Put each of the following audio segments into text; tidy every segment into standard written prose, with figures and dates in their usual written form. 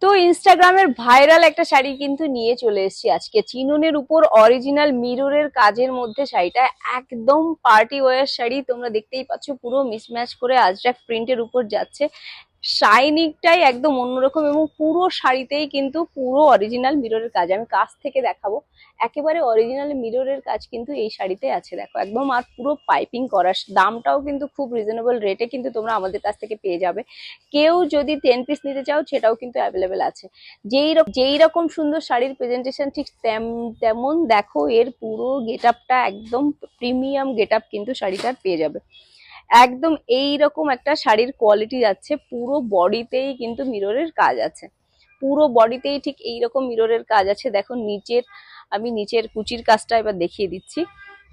তো ইনস্টাগ্রামের ভাইরাল একটা শাড়ি কিন্তু নিয়ে চলে এসেছি আজকে। চিননের উপর অরিজিনাল মিররের কাজের মধ্যে শাড়িটা একদম পার্টি ওয়্যার শাড়ি। তোমরা দেখতেই পাচ্ছ পুরো মিসম্যাচ করে আজরাক প্রিন্টের উপর যাচ্ছে। শাইনিংটাই একদম অন্যরকম এবং পুরো শাড়িতেই কিন্তু পুরো অরিজিনাল মিররের কাজ। আমি কাছ থেকে দেখাবো, একেবারে অরিজিনাল মিররের কাজ কিন্তু এই শাড়িতে আছে। দেখো একদম, আর পুরো পাইপিং করা। দামটাও কিন্তু খুব রিজনেবল রেটে কিন্তু তোমরা আমাদের কাছ থেকে পেয়ে যাবে। কেউ যদি 10 পিস নিতে চাও সেটাও কিন্তু অ্যাভেলেবেল আছে। যেই রকম সুন্দর শাড়ির প্রেজেন্টেশন ঠিক তেমন দেখো এর পুরো গেট আপটা একদম প্রিমিয়াম গেট আপ কিন্তু শাড়িটার পেয়ে যাবে। একদম এইরকম একটা শাড়ির কোয়ালিটি যাচ্ছে, পুরো বডিতেই কিন্তু মিররের কাজ আছে। পুরো বডিতেই ঠিক এইরকম মিররের কাজ আছে। দেখো নিচের, আমি নিচের কুচির কাজটা এবার দেখিয়ে দিচ্ছি।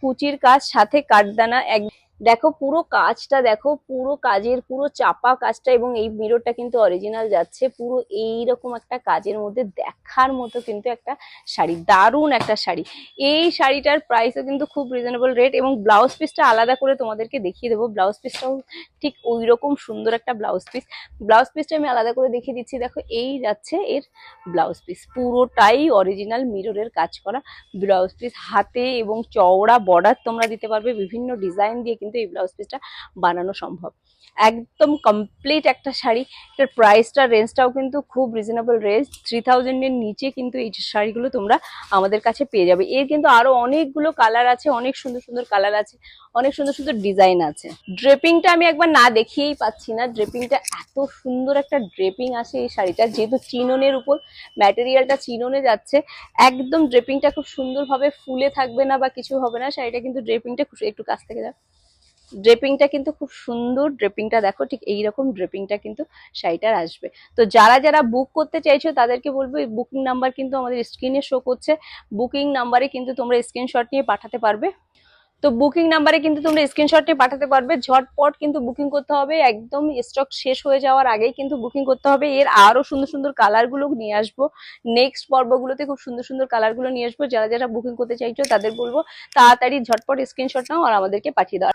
কুচির কাজ সাথে কাঠদানা এক, দেখো পুরো কাজটা, দেখো পুরো কাজের পুরো চাপা কাজটা, এবং এই মিররটা কিন্তু অরিজিনাল যাচ্ছে। পুরো এইরকম একটা কাজের মধ্যে দেখার মতো কিন্তু একটা শাড়ি, দারুণ একটা শাড়ি। এই শাড়িটার প্রাইসও কিন্তু খুব রিজনেবল রেট, এবং ব্লাউজ পিসটা আলাদা করে তোমাদেরকে দেখিয়ে দেবো। ব্লাউজ পিসটাও ঠিক ওই রকম সুন্দর একটা ব্লাউজ পিস। ব্লাউজ পিসটা আমি আলাদা করে দেখিয়ে দিচ্ছি। দেখো এই যাচ্ছে এর ব্লাউজ পিস, পুরোটাই অরিজিনাল মিররের কাজ করা ব্লাউজ পিস। হাতে এবং চওড়া বর্ডার তোমরা দিতে পারবে, বিভিন্ন ডিজাইন দিয়ে কিন্তু এই ব্লাউজ পিসটা বানানো সম্ভব। একদম কমপ্লিট একটা শাড়ি। এটার প্রাইসটা রেঞ্জটাও কিন্তু খুব রিজনেবল রেঞ্জ, 3000 এর নিচে কিন্তু এই শাড়িগুলো তোমরা আমাদের কাছে পেয়ে যাবে। এর কিন্তু আরো অনেকগুলো কালার আছে, অনেক সুন্দর সুন্দর কালার আছে, অনেক সুন্দর সুন্দর ডিজাইন আছে। ড্রেপিংটা আমি একবার না দেখিয়েই পাচ্ছি না। ড্রেপিংটা এত সুন্দর একটা ড্রেপিং আছে এই শাড়িটা, যেহেতু চিননের উপর ম্যাটেরিয়ালটা চিননে যাচ্ছে, একদম ড্রেপিংটা খুব সুন্দরভাবে ফুলে থাকবে না বা কিছু হবে না। শাড়িটা কিন্তু ড্রেপিংটা একটু কাছ থেকে যাও, ড্রেপিংটা কিন্তু খুব সুন্দর। ড্রেপিংটা দেখো, ঠিক এইরকম ড্রেপিংটা কিন্তু শাড়িটার আসবে। তো যারা যারা বুক করতে চাইছো তাদেরকে বলবো, এই বুকিং নাম্বার কিন্তু আমাদের স্ক্রিনে শো করছে। বুকিং নাম্বারে কিন্তু তোমরা স্ক্রিনশট নিয়ে পাঠাতে পারবে। তো বুকিং নাম্বারে কিন্তু তোমরা স্ক্রিনশট নিয়ে পাঠাতে পারবে। ঝটপট কিন্তু বুকিং করতে হবে, একদম স্টক শেষ হয়ে যাওয়ার আগেই কিন্তু বুকিং করতে হবে। এর আরো সুন্দর সুন্দর কালারগুলো নিয়ে আসবো নেক্সট পর্বগুলোতে, খুব সুন্দর সুন্দর কালারগুলো নিয়ে আসবো। যারা যারা বুকিং করতে চাইছো তাদের বলবো তাড়াতাড়ি ঝটপট স্ক্রিনশট নাও আর আমাদেরকে পাঠিয়ে দাও।